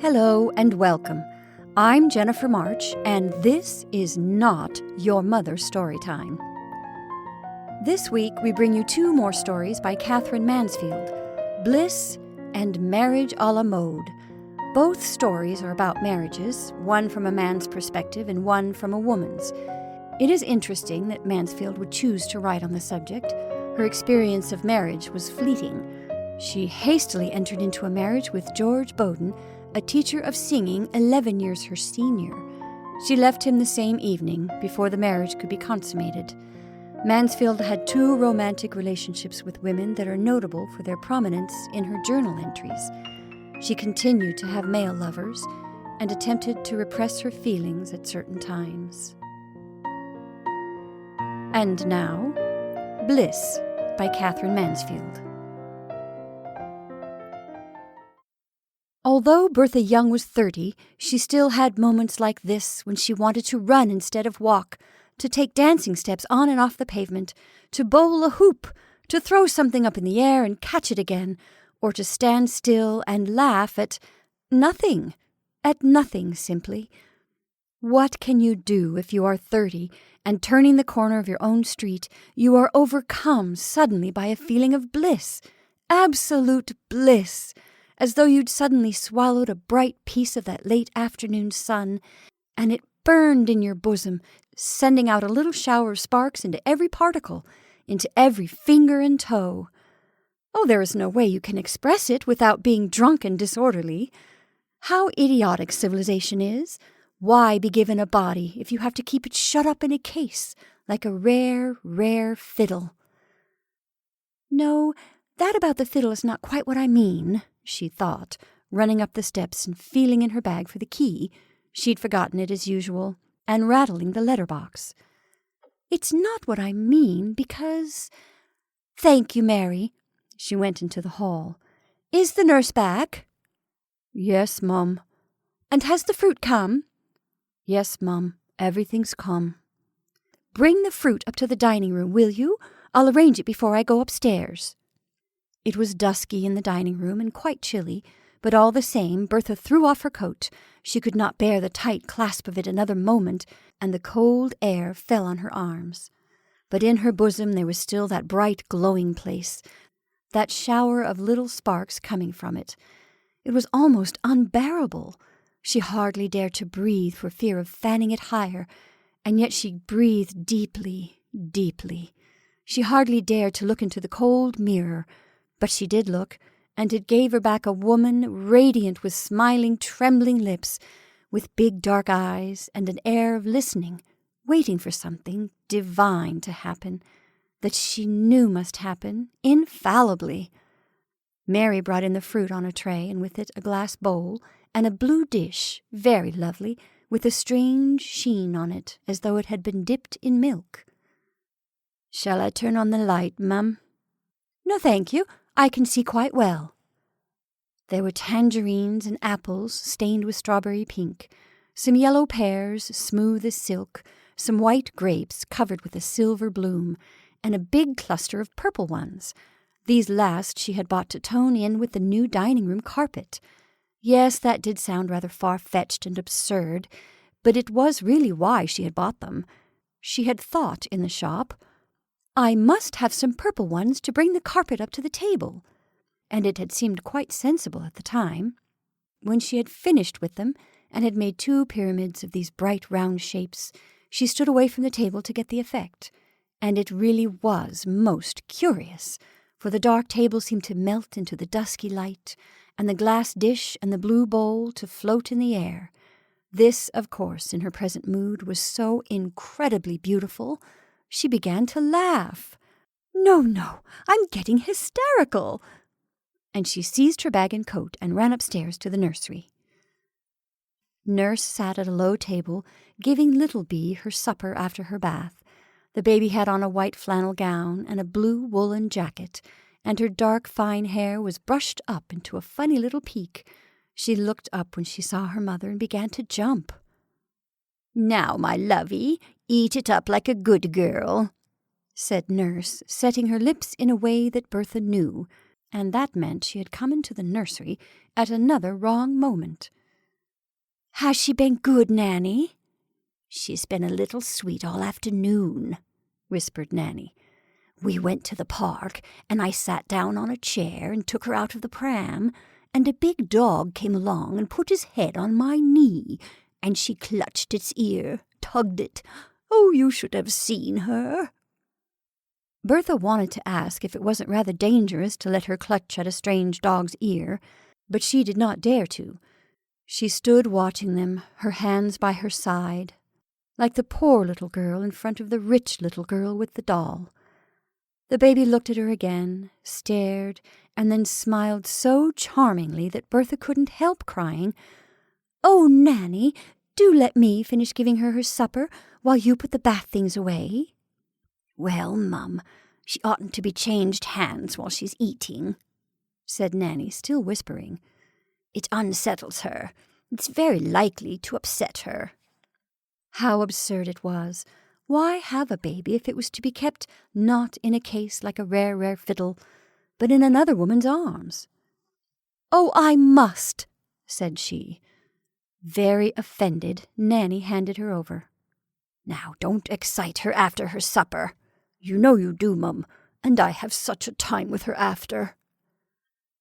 Hello and welcome. I'm Jennifer March, and this is not Your Mother's Storytime. This week, we bring you two more stories by Katherine Mansfield, Bliss and Marriage a la Mode. Both stories are about marriages, one from a man's perspective and one from a woman's. It is interesting that Mansfield would choose to write on the subject. Her experience of marriage was fleeting. She hastily entered into a marriage with George Bowden, a teacher of singing 11 years her senior. She left him the same evening, before the marriage could be consummated. Mansfield had two romantic relationships with women that are notable for their prominence in her journal entries. She continued to have male lovers and attempted to repress her feelings at certain times. And now, Bliss by Katherine Mansfield. Although Bertha Young was 30, she still had moments like this when she wanted to run instead of walk, to take dancing steps on and off the pavement, to bowl a hoop, to throw something up in the air and catch it again, or to stand still and laugh at nothing simply. What can you do if you are 30 and turning the corner of your own street, you are overcome suddenly by a feeling of bliss, absolute bliss, as though you'd suddenly swallowed a bright piece of that late afternoon sun, and it burned in your bosom, sending out a little shower of sparks into every particle, into every finger and toe. Oh, there is no way you can express it without being drunk and disorderly. How idiotic civilization is! Why be given a body if you have to keep it shut up in a case, like a rare, rare fiddle? No, that about the fiddle is not quite what I mean, she thought, running up the steps and feeling in her bag for the key. She'd forgotten it as usual, and rattling the letter-box. It's not what I mean, because— Thank you, Mary. She went into the hall. Is the nurse back? Yes, Mum. And has the fruit come? Yes, Mum. Everything's come. Bring the fruit up to the dining room, will you? I'll arrange it before I go upstairs. It was dusky in the dining room and quite chilly, but all the same Bertha threw off her coat. She could not bear the tight clasp of it another moment, and the cold air fell on her arms. But in her bosom there was still that bright glowing place, that shower of little sparks coming from it. It was almost unbearable. She hardly dared to breathe for fear of fanning it higher, and yet she breathed deeply, deeply. She hardly dared to look into the cold mirror, but she did look, and it gave her back a woman radiant with smiling, trembling lips, with big dark eyes and an air of listening, waiting for something divine to happen, that she knew must happen, infallibly. Mary brought in the fruit on a tray, and with it a glass bowl, and a blue dish, very lovely, with a strange sheen on it, as though it had been dipped in milk. Shall I turn on the light, Mum? No, thank you. I can see quite well. There were tangerines and apples stained with strawberry pink, some yellow pears smooth as silk, some white grapes covered with a silver bloom, and a big cluster of purple ones. These last she had bought to tone in with the new dining-room carpet. Yes, that did sound rather far-fetched and absurd, but it was really why she had bought them. She had thought in the shop, I must have some purple ones to bring the carpet up to the table, and it had seemed quite sensible at the time. When she had finished with them, and had made 2 pyramids of these bright round shapes, she stood away from the table to get the effect, and it really was most curious, for the dark table seemed to melt into the dusky light, and the glass dish and the blue bowl to float in the air. This, of course, in her present mood, was so incredibly beautiful, she began to laugh. No, I'm getting hysterical. And she seized her bag and coat and ran upstairs to the nursery. Nurse sat at a low table, giving little Bee her supper after her bath. The baby had on a white flannel gown and a blue woolen jacket, and her dark fine hair was brushed up into a funny little peak. She looked up when she saw her mother and began to jump. Now, my lovey, eat it up like a good girl, said Nurse, setting her lips in a way that Bertha knew, and that meant she had come into the nursery at another wrong moment. Has she been good, Nanny?" "She's been a little sweet all afternoon," whispered Nanny. "We went to the park, and I sat down on a chair and took her out of the pram, and a big dog came along and put his head on my knee, and she clutched its ear, tugged it. Oh, you should have seen her." Bertha wanted to ask if it wasn't rather dangerous to let her clutch at a strange dog's ear, but she did not dare to. She stood watching them, her hands by her side, like the poor little girl in front of the rich little girl with the doll. The baby looked at her again, stared, and then smiled so charmingly that Bertha couldn't help crying, "Oh, Nanny, do let me finish giving her her supper while you put the bath things away." "Well, Mum, she oughtn't to be changed hands while she's eating," said Nanny, still whispering. "It unsettles her. It's very likely to upset her." How absurd it was. Why have a baby if it was to be kept not in a case like a rare, rare fiddle, but in another woman's arms? "Oh, I must," said she. Very offended, Nanny handed her over. "Now, don't excite her after her supper. You know you do, Mum, and I have such a time with her after."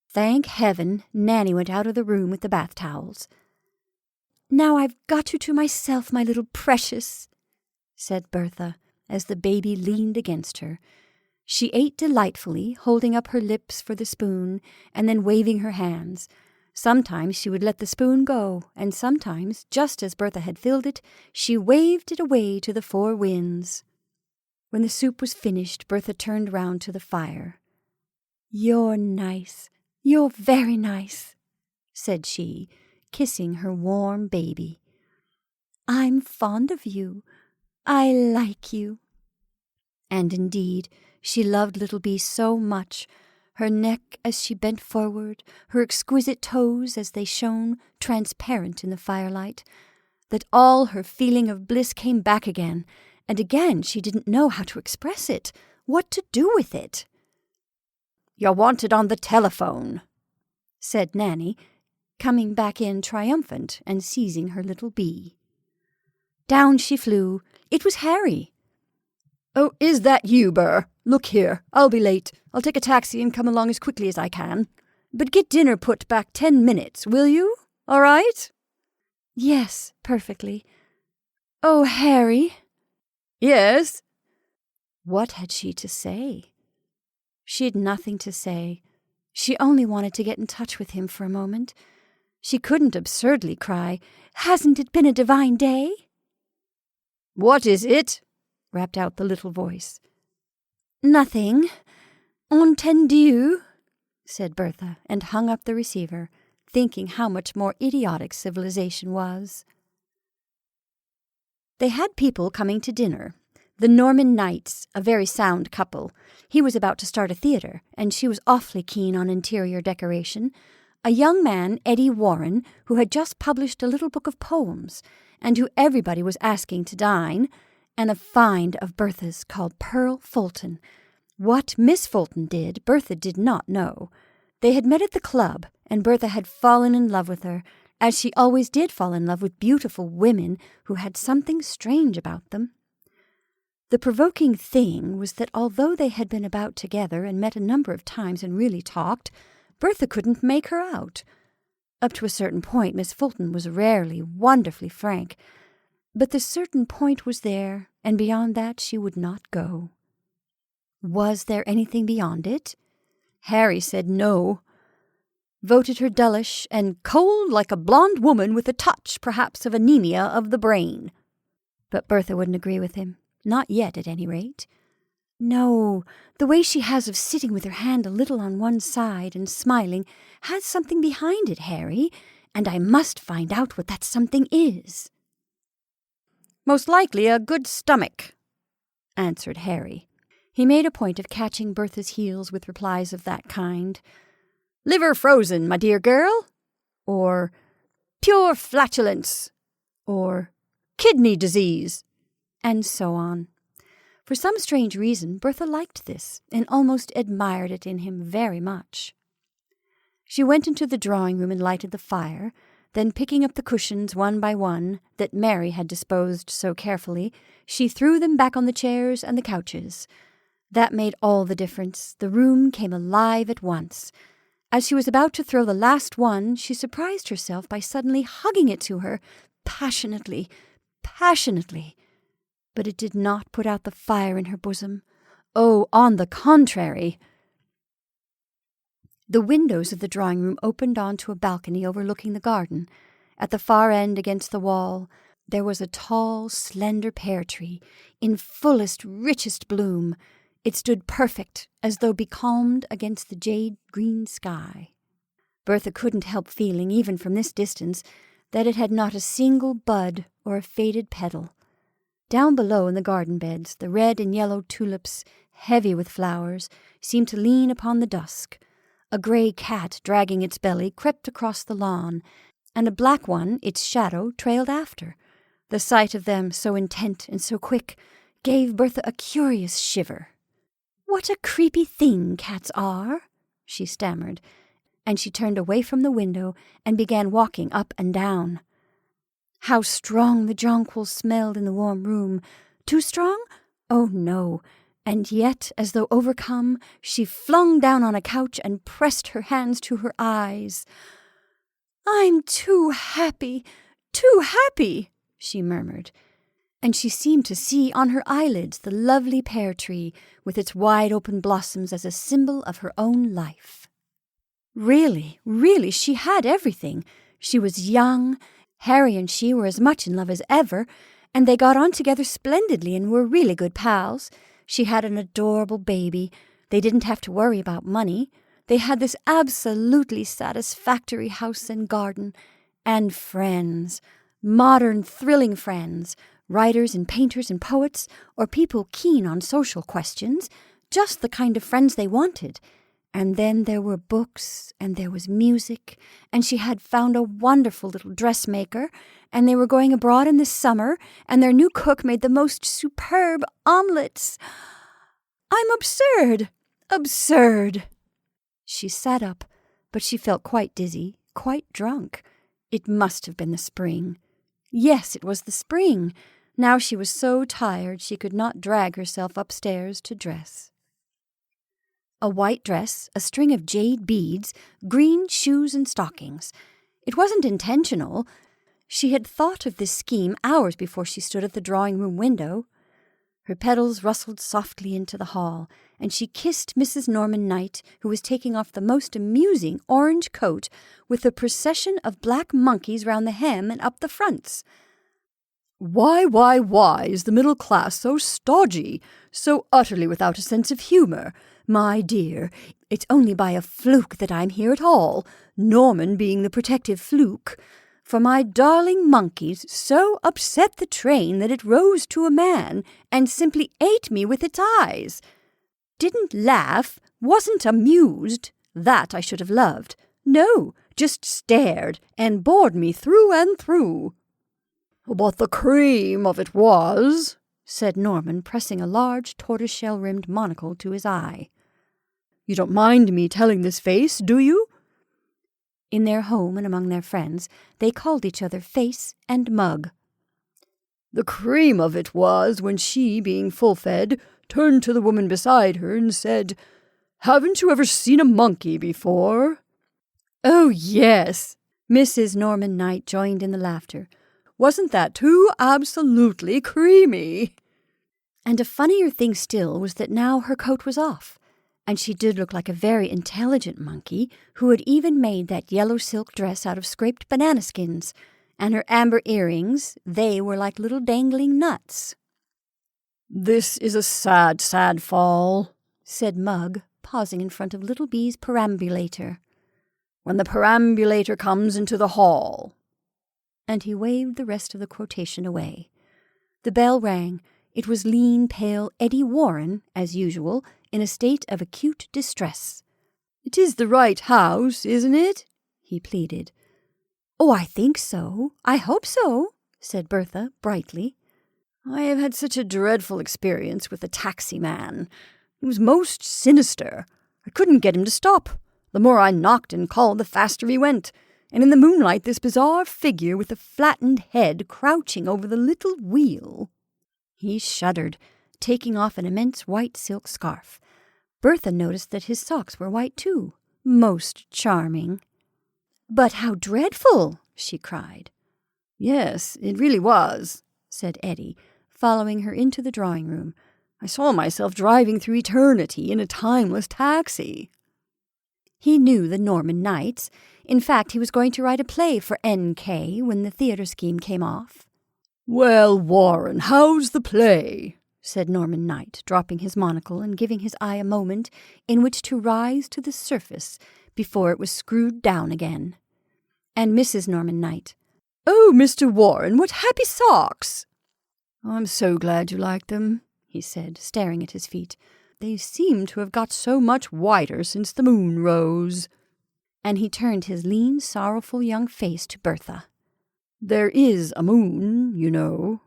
Thank heaven, Nanny went out of the room with the bath towels. "Now I've got you to myself, my little precious," said Bertha, as the baby leaned against her. She ate delightfully, holding up her lips for the spoon, and then waving her hands. Sometimes she would let the spoon go, and sometimes, just as Bertha had filled it, she waved it away to the four winds. When the soup was finished, Bertha turned round to the fire. "You're nice. You're very nice," said she, kissing her warm baby. "I'm fond of you. I like you." And indeed, she loved little Bee so much, her neck as she bent forward, her exquisite toes as they shone transparent in the firelight, that all her feeling of bliss came back again, and again she didn't know how to express it, what to do with it. "You're wanted on the telephone," said Nanny, coming back in triumphant and seizing her little Bee. Down she flew. It was Harry. "Oh, is that you, Burr? Look here, I'll be late. I'll take a taxi and come along as quickly as I can. But get dinner put back 10 minutes, will you? All right?" "Yes, perfectly. Oh, Harry." "Yes?" What had she to say? She'd nothing to say. She only wanted to get in touch with him for a moment. She couldn't absurdly cry, "Hasn't it been a divine day?" "What is it?" rapped out the little voice. "Nothing. Entendu," said Bertha, and hung up the receiver, thinking how much more idiotic civilization was. They had people coming to dinner. The Norman Knights, a very sound couple. He was about to start a theatre, and she was awfully keen on interior decoration. A young man, Eddie Warren, who had just published a little book of poems, and who everybody was asking to dine, and a find of Bertha's called Pearl Fulton. What Miss Fulton did, Bertha did not know. They had met at the club, and Bertha had fallen in love with her, as she always did fall in love with beautiful women who had something strange about them. The provoking thing was that although they had been about together and met a number of times and really talked, Bertha couldn't make her out. Up to a certain point, Miss Fulton was rarely, wonderfully frank, but the certain point was there, and beyond that she would not go. Was there anything beyond it? Harry said no. Voted her dullish and cold like a blonde woman with a touch, perhaps, of anemia of the brain. But Bertha wouldn't agree with him. Not yet, at any rate. No, the way she has of sitting with her hand a little on one side and smiling has something behind it, Harry, and I must find out what that something is. "Most likely a good stomach," answered Harry. He made a point of catching Bertha's heels with replies of that kind. "Liver frozen, my dear girl," or "pure flatulence," or "kidney disease," and so on. For some strange reason, Bertha liked this, and almost admired it in him very much. She went into the drawing-room and lighted the fire. Then picking up the cushions one by one that Mary had disposed so carefully, she threw them back on the chairs and the couches. That made all the difference. The room came alive at once. As she was about to throw the last one, she surprised herself by suddenly hugging it to her, passionately. But it did not put out the fire in her bosom. Oh, on the contrary! The windows of the drawing-room opened onto a balcony overlooking the garden. At the far end against the wall, there was a tall, slender pear tree, in fullest, richest bloom. It stood perfect, as though becalmed against the jade-green sky. Bertha couldn't help feeling, even from this distance, that it had not a single bud or a faded petal. Down below in the garden beds, the red and yellow tulips, heavy with flowers, seemed to lean upon the dusk. A grey cat, dragging its belly, crept across the lawn, and a black one, its shadow, trailed after. The sight of them, so intent and so quick, gave Bertha a curious shiver. "What a creepy thing cats are," she stammered, and she turned away from the window and began walking up and down. How strong the jonquils smelled in the warm room! Too strong? Oh, no. And yet, as though overcome, she flung down on a couch and pressed her hands to her eyes. "I'm too happy, she murmured. And she seemed to see on her eyelids the lovely pear tree with its wide-open blossoms as a symbol of her own life. Really, she had everything. She was young. Harry and she were as much in love as ever, and they got on together splendidly and were really good pals. She had an adorable baby. They didn't have to worry about money. They had this absolutely satisfactory house and garden. And friends. Modern, thrilling friends. Writers and painters and poets, or people keen on social questions. Just the kind of friends they wanted. And then there were books, and there was music, and she had found a wonderful little dressmaker, and they were going abroad in the summer, and their new cook made the most superb omelettes. I'm absurd. She sat up, but she felt quite dizzy, quite drunk. It must have been the spring. Yes, it was the spring. Now she was so tired she could not drag herself upstairs to dress. A white dress, a string of jade beads, green shoes and stockings. It wasn't intentional. She had thought of this scheme hours before she stood at the drawing-room window. Her petals rustled softly into the hall, and she kissed Mrs. Norman Knight, who was taking off the most amusing orange coat with a procession of black monkeys round the hem and up the fronts. Why is the middle class so stodgy, so utterly without a sense of humour? My dear, it's only by a fluke that I'm here at all, Norman being the protective fluke. For my darling monkeys so upset the train that it rose to a man and simply ate me with its eyes. Didn't laugh, wasn't amused, that I should have loved. No, just stared and bored me through and through. But the cream of it was, said Norman, pressing a large tortoise-shell-rimmed monocle to his eye. You don't mind me telling this face, do you? In their home and among their friends, they called each other Face and Mug. The cream of it was when she, being full-fed, turned to the woman beside her and said, Haven't you ever seen a monkey before? Oh, yes, Mrs. Norman Knight joined in the laughter. Wasn't that too absolutely creamy? And a funnier thing still was that now her coat was off, and she did look like a very intelligent monkey who had even made that yellow silk dress out of scraped banana skins, and her amber earrings, they were like little dangling nuts. This is a sad, sad fall, said Mug, pausing in front of Little Bee's perambulator. When the perambulator comes into the hall. And he waved the rest of the quotation away. The bell rang. It was lean, pale Eddie Warren, as usual, in a state of acute distress. It is the right house, isn't it? He pleaded. Oh, I think so. I hope so, said Bertha, brightly. I have had such a dreadful experience with the taxi man. He was most sinister. I couldn't get him to stop. The more I knocked and called, the faster he went. and in the moonlight this bizarre figure with a flattened head crouching over the little wheel." He shuddered, taking off an immense white silk scarf. Bertha noticed that his socks were white too. Most charming. "But how dreadful!" she cried. "Yes, it really was," said Eddie, following her into the drawing-room. "I saw myself driving through eternity in a timeless taxi." He knew the Norman Knights. In fact, he was going to write a play for N.K. when the theatre scheme came off. "Well, Warren, how's the play?" said Norman Knight, dropping his monocle and giving his eye a moment in which to rise to the surface before it was screwed down again. And Mrs. Norman Knight, "Oh, Mr. Warren, what happy socks!" "I'm so glad you like them," he said, staring at his feet. "They seem to have got so much whiter since the moon rose." And he turned his lean, sorrowful young face to Bertha. "There is a moon, you know."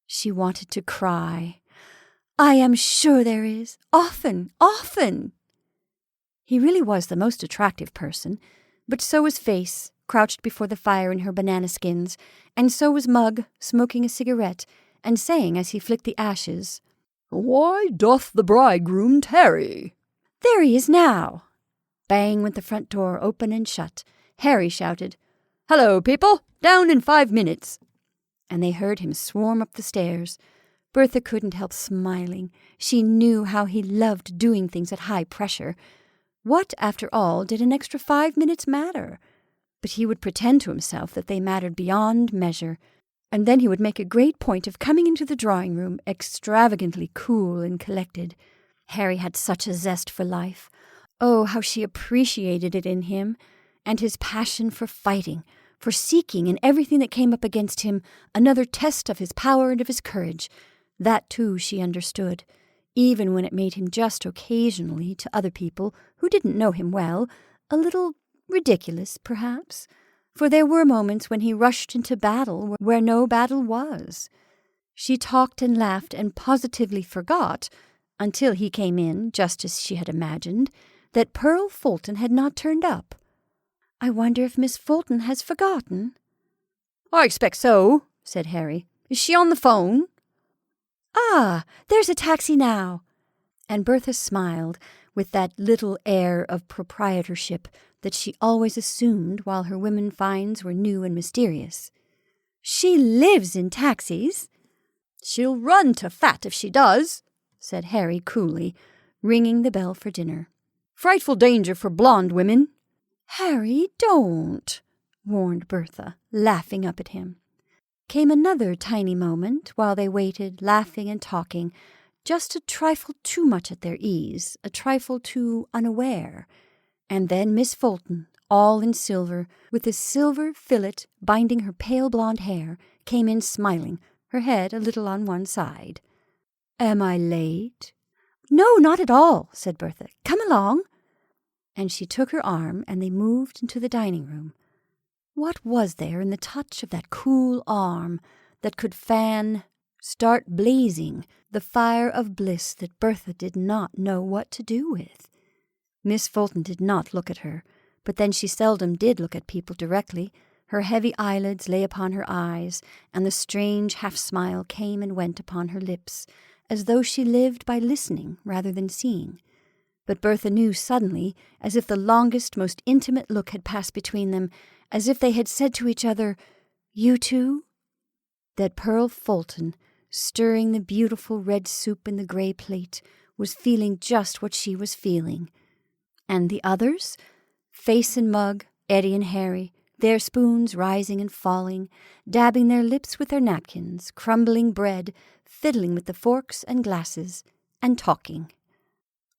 She wanted to cry. "I am sure there is. Often, often." He really was the most attractive person, but so was Face, crouched before the fire in her banana skins, and so was Mug, smoking a cigarette, and saying as he flicked the ashes, "Why doth the bridegroom tarry?" "There he is now." Bang went the front door, open and shut. Harry shouted, "Hello, people! Down in 5 minutes!" And they heard him swarm up the stairs. Bertha couldn't help smiling. She knew how he loved doing things at high pressure. What, after all, did an extra 5 minutes matter? But he would pretend to himself that they mattered beyond measure, and then he would make a great point of coming into the drawing-room extravagantly cool and collected. Harry had such a zest for life. Oh, how she appreciated it in him, and his passion for fighting, for seeking in everything that came up against him another test of his power and of his courage. That, too, she understood, even when it made him just occasionally, to other people who didn't know him well, a little ridiculous, perhaps, for there were moments when he rushed into battle where no battle was. She talked and laughed and positively forgot, until he came in, just as she had imagined, that Pearl Fulton had not turned up. "I wonder if Miss Fulton has forgotten?" "I expect so," said Harry. "Is she on the phone?" "Ah, there's a taxi now." And Bertha smiled with that little air of proprietorship that she always assumed while her women finds were new and mysterious. "She lives in taxis." "She'll run to fat if she does," said Harry coolly, ringing the bell for dinner. "Frightful danger for blonde women." "Harry, don't," warned Bertha, laughing up at him. Came another tiny moment while they waited, laughing and talking, just a trifle too much at their ease, a trifle too unaware. And then Miss Fulton, all in silver, with a silver fillet binding her pale blonde hair, came in smiling, her head a little on one side. "Am I late?" "No, not at all," said Bertha. "Come along." And she took her arm, and they moved into the dining-room. What was there in the touch of that cool arm that could start blazing, the fire of bliss that Bertha did not know what to do with? Miss Fulton did not look at her, but then she seldom did look at people directly. Her heavy eyelids lay upon her eyes, and the strange half-smile came and went upon her lips, as though she lived by listening rather than seeing. But Bertha knew suddenly, as if the longest, most intimate look had passed between them, as if they had said to each other, "You too?" that Pearl Fulton, stirring the beautiful red soup in the grey plate, was feeling just what she was feeling. And the others? Face and Mug, Eddie and Harry, their spoons rising and falling, dabbing their lips with their napkins, crumbling bread, fiddling with the forks and glasses, and talking.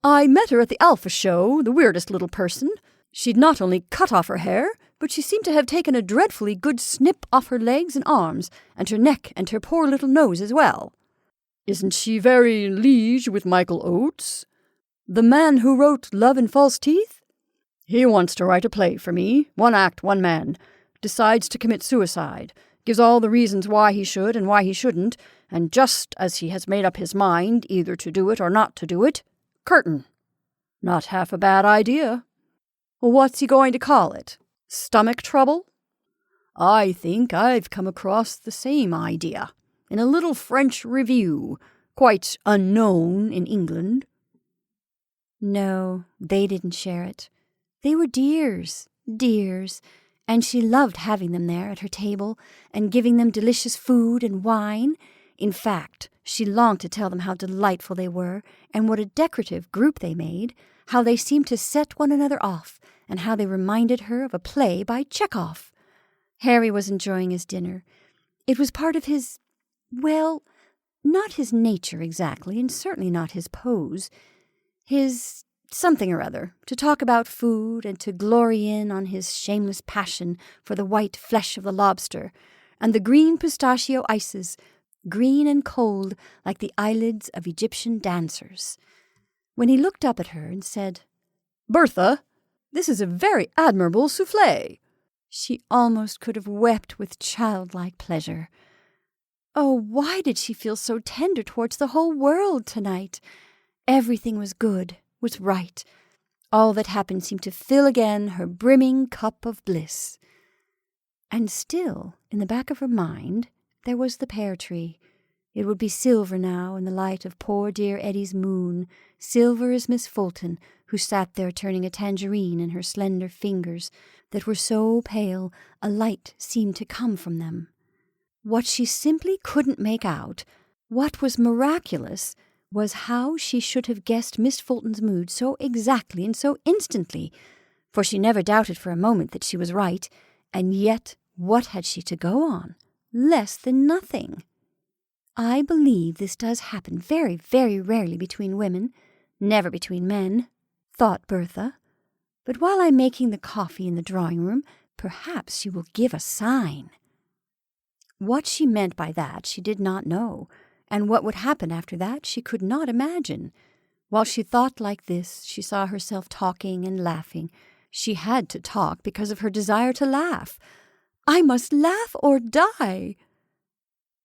"I met her at the Alpha show, the weirdest little person. She'd not only cut off her hair, but she seemed to have taken a dreadfully good snip off her legs and arms, and her neck and her poor little nose as well." "Isn't she very liege with Michael Oates?" "The man who wrote Love and False Teeth?" "He wants to write a play for me, 1 act, 1 man. Decides to commit suicide. Gives all the reasons why he should and why he shouldn't, and just as he has made up his mind either to do it or not to do it, curtain. Not half a bad idea." "What's he going to call it?" Stomach trouble? I think I've come across the same idea in a little French review, quite unknown in England." No, they didn't share it. They were dears, and she loved having them there at her table and giving them delicious food and wine. In fact, she longed to tell them how delightful they were and what a decorative group they made, how they seemed to set one another off, and how they reminded her of a play by Chekhov. Harry was enjoying his dinner. It was part of his, well, not his nature exactly, and certainly not his pose. His something or other, to talk about food and to glory in on his shameless passion for the white flesh of the lobster and the green pistachio ices, green and cold like the eyelids of Egyptian dancers. When he looked up at her and said, "Bertha, this is a very admirable soufflé," she almost could have wept with childlike pleasure. Oh, why did she feel so tender towards the whole world tonight? Everything was good, was right. All that happened seemed to fill again her brimming cup of bliss. And still, in the back of her mind, there was the pear tree. It would be silver now in the light of poor dear Eddie's moon, silver as Miss Fulton, who sat there turning a tangerine in her slender fingers that were so pale a light seemed to come from them. What she simply couldn't make out, what was miraculous, was how she should have guessed Miss Fulton's mood so exactly and so instantly, for she never doubted for a moment that she was right, and yet what had she to go on? Less than nothing. I believe this does happen very, very rarely between women, never between men, thought Bertha. But while I'm making the coffee in the drawing-room, perhaps she will give a sign. What she meant by that she did not know, and what would happen after that she could not imagine. While she thought like this, she saw herself talking and laughing. She had to talk because of her desire to laugh. I must laugh or die.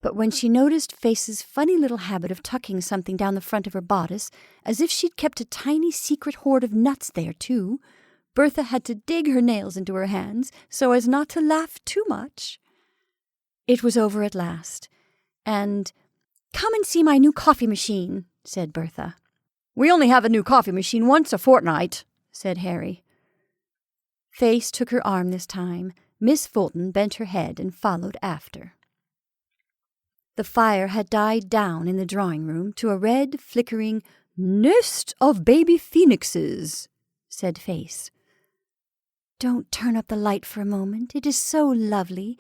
But when she noticed Face's funny little habit of tucking something down the front of her bodice, as if she'd kept a tiny secret hoard of nuts there, too, Bertha had to dig her nails into her hands so as not to laugh too much. It was over at last, and "Come and see my new coffee machine," said Bertha. "We only have a new coffee machine once a fortnight," said Harry. Face took her arm this time. Miss Fulton bent her head and followed after. The fire had died down in the drawing-room to a red, flickering nest of baby phoenixes, said Face. "Don't turn up the light for a moment. It is so lovely."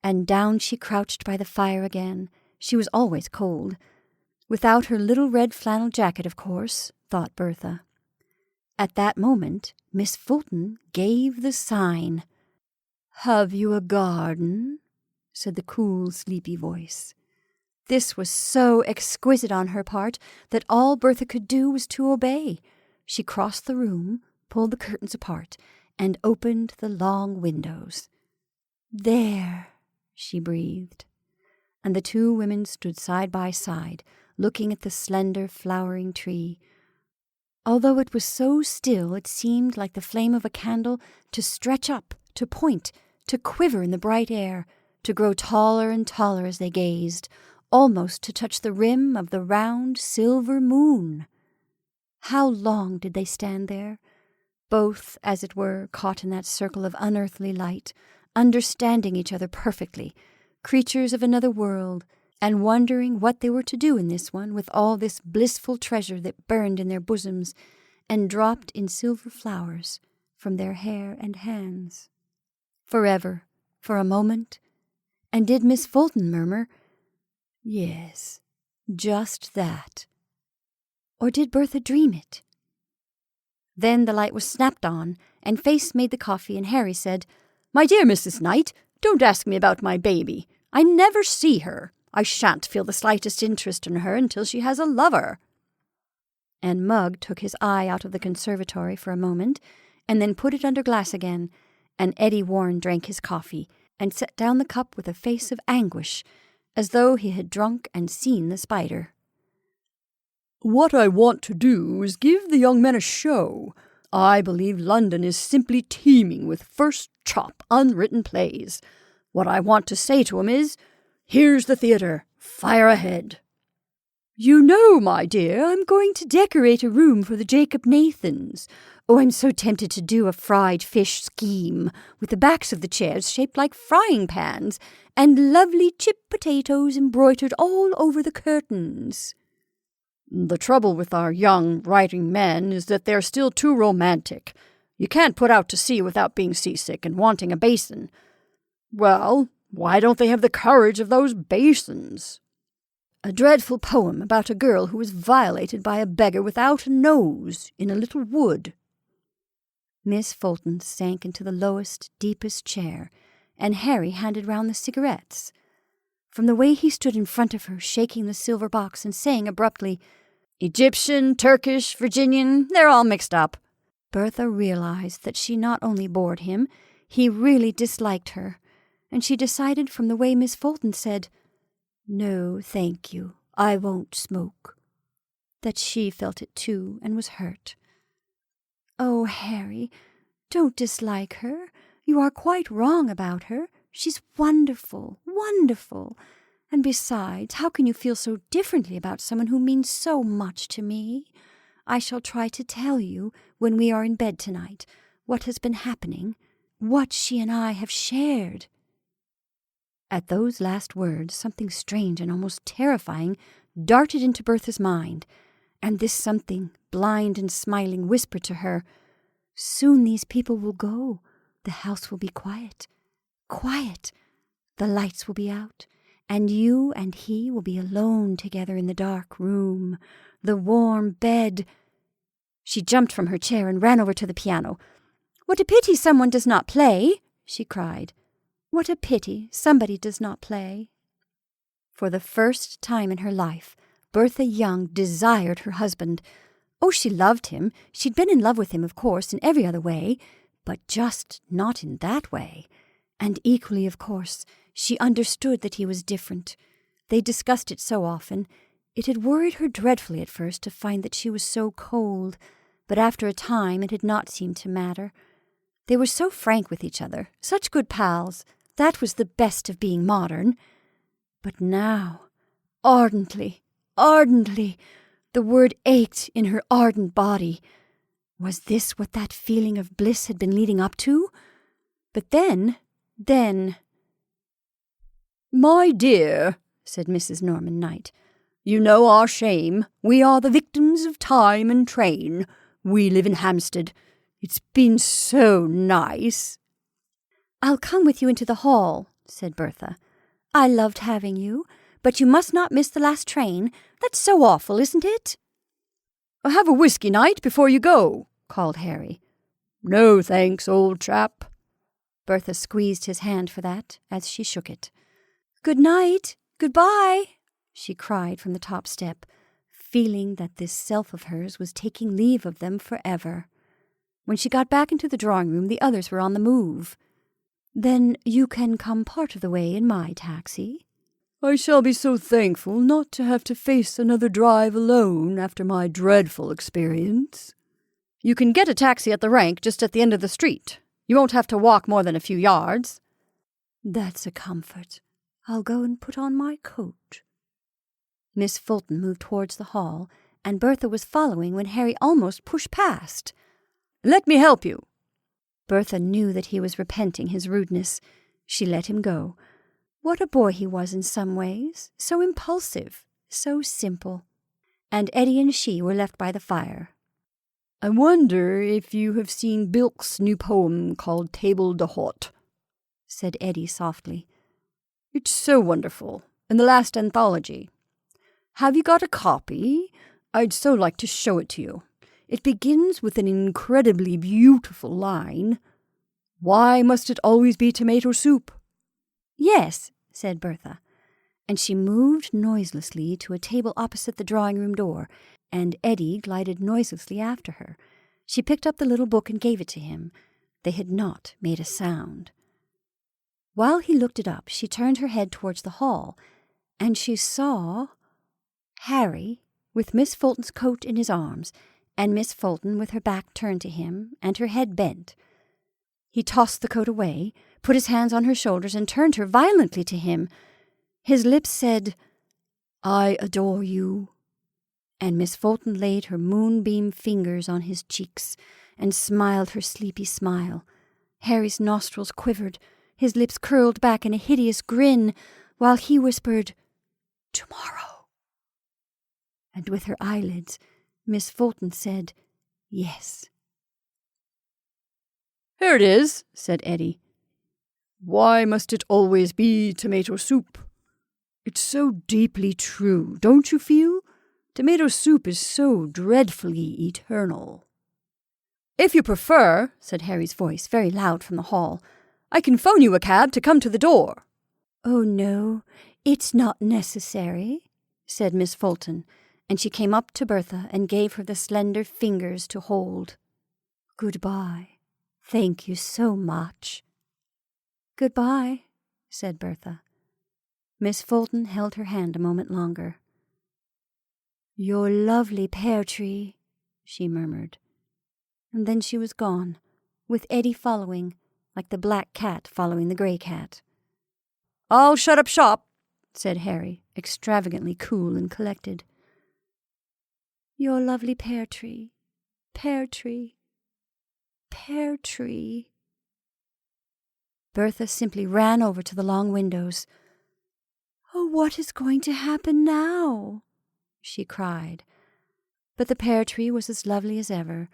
And down she crouched by the fire again. She was always cold. Without her little red flannel jacket, of course, thought Bertha. At that moment, Miss Fulton gave the sign. "Have you a garden?" said the cool, sleepy voice. This was so exquisite on her part that all Bertha could do was to obey. She crossed the room, pulled the curtains apart, and opened the long windows. "There," she breathed. And the two women stood side by side, looking at the slender, flowering tree. Although it was so still, it seemed like the flame of a candle to stretch up, to point, to quiver in the bright air, to grow taller and taller as they gazed, almost to touch the rim of the round silver moon. How long did they stand there, both, as it were, caught in that circle of unearthly light, understanding each other perfectly, creatures of another world, and wondering what they were to do in this one with all this blissful treasure that burned in their bosoms and dropped in silver flowers from their hair and hands. Forever, for a moment, and did Miss Fulton murmur, "Yes, just that"? Or did Bertha dream it? Then the light was snapped on, and Face made the coffee, and Harry said, "My dear Mrs. Knight, don't ask me about my baby. I never see her. I shan't feel the slightest interest in her until she has a lover." And Mugg took his eye out of the conservatory for a moment, and then put it under glass again, and Eddie Warren drank his coffee, and set down the cup with a face of anguish, as though he had drunk and seen the spider. "What I want to do is give the young men a show. I believe London is simply teeming with first-chop unwritten plays. What I want to say to 'em is, here's the theatre, fire ahead. You know, my dear, I'm going to decorate a room for the Jacob Nathans. Oh, I'm so tempted to do a fried fish scheme, with the backs of the chairs shaped like frying pans, and lovely chipped potatoes embroidered all over the curtains. The trouble with our young writing men is that they're still too romantic. You can't put out to sea without being seasick and wanting a basin. Well, why don't they have the courage of those basins? A dreadful poem about a girl who was violated by a beggar without a nose in a little wood. Miss Fulton sank into the lowest, deepest chair, and Harry handed round the cigarettes. From the way he stood in front of her, shaking the silver box and saying abruptly, Egyptian, Turkish, Virginian, they're all mixed up, Bertha realized that she not only bored him, he really disliked her, and she decided from the way Miss Fulton said, No, thank you, I won't smoke, that she felt it too and was hurt. Oh, Harry, don't dislike her. You are quite wrong about her. She's wonderful, wonderful. And besides, how can you feel so differently about someone who means so much to me? I shall try to tell you, when we are in bed tonight, what has been happening, what she and I have shared. At those last words, something strange and almost terrifying darted into Bertha's mind, and this something, blind and smiling, whispered to her, Soon these people will go. The house will be quiet. Quiet. The lights will be out, and you and he will be alone together in the dark room, the warm bed. She jumped from her chair and ran over to the piano. What a pity someone does not play, she cried. What a pity somebody does not play. For the first time in her life, Bertha Young desired her husband. Oh, she loved him. She'd been in love with him, of course, in every other way, but just not in that way. And equally, of course, she understood that he was different. They discussed it so often. It had worried her dreadfully at first to find that she was so cold, but after a time it had not seemed to matter. They were so frank with each other, such good pals. That was the best of being modern. But now, ardently, the word ached in her ardent body. Was this what that feeling of bliss had been leading up to? But then... My dear, said Mrs. Norman Knight, you know our shame. We are the victims of time and train. We live in Hampstead. It's been so nice. I'll come with you into the hall, said Bertha. I loved having you, but you must not miss the last train. That's so awful, isn't it? Have a whiskey night before you go, called Harry. No, thanks, old chap. Bertha squeezed his hand for that as she shook it. Good night, goodbye, she cried from the top step, feeling that this self of hers was taking leave of them forever. When she got back into the drawing-room, the others were on the move. Then you can come part of the way in my taxi. I shall be so thankful not to have to face another drive alone after my dreadful experience. You can get a taxi at the rank just at the end of the street. You won't have to walk more than a few yards. That's a comfort. I'll go and put on my coat. Miss Fulton moved towards the hall, and Bertha was following when Harry almost pushed past. Let me help you. Bertha knew that he was repenting his rudeness. She let him go. What a boy he was in some ways, so impulsive, so simple. And Eddie and she were left by the fire. I wonder if you have seen Bilk's new poem called Table d'Hôte, said Eddie softly. It's so wonderful, in the last anthology. Have you got a copy? I'd so like to show it to you. It begins with an incredibly beautiful line. Why must it always be tomato soup? Yes, said Bertha, and she moved noiselessly to a table opposite the drawing-room door, and Eddie glided noiselessly after her. She picked up the little book and gave it to him. They had not made a sound. While he looked it up, she turned her head towards the hall, and she saw Harry with Miss Fulton's coat in his arms, and Miss Fulton with her back turned to him and her head bent. He tossed the coat away, put his hands on her shoulders, and turned her violently to him. His lips said, "I adore you," and Miss Fulton laid her moonbeam fingers on his cheeks and smiled her sleepy smile. Harry's nostrils quivered, his lips curled back in a hideous grin, while he whispered, "Tomorrow." And with her eyelids, Miss Fulton said, "Yes." "Here it is," said Eddie. "Why must it always be tomato soup? It's so deeply true, don't you feel? Tomato soup is so dreadfully eternal." "If you prefer," said Harry's voice, very loud from the hall, "I can phone you a cab to come to the door." "Oh, no, it's not necessary," said Miss Fulton, and she came up to Bertha and gave her the slender fingers to hold. "Goodbye. Thank you so much." "Goodbye," said Bertha. Miss Fulton held her hand a moment longer. "Your lovely pear tree," she murmured. And then she was gone, with Eddie following, like the black cat following the grey cat. "I'll shut up shop," said Harry, extravagantly cool and collected. "Your lovely pear tree, pear tree, pear tree." Bertha simply ran over to the long windows. "Oh, what is going to happen now?" she cried. But the pear tree was as lovely as ever,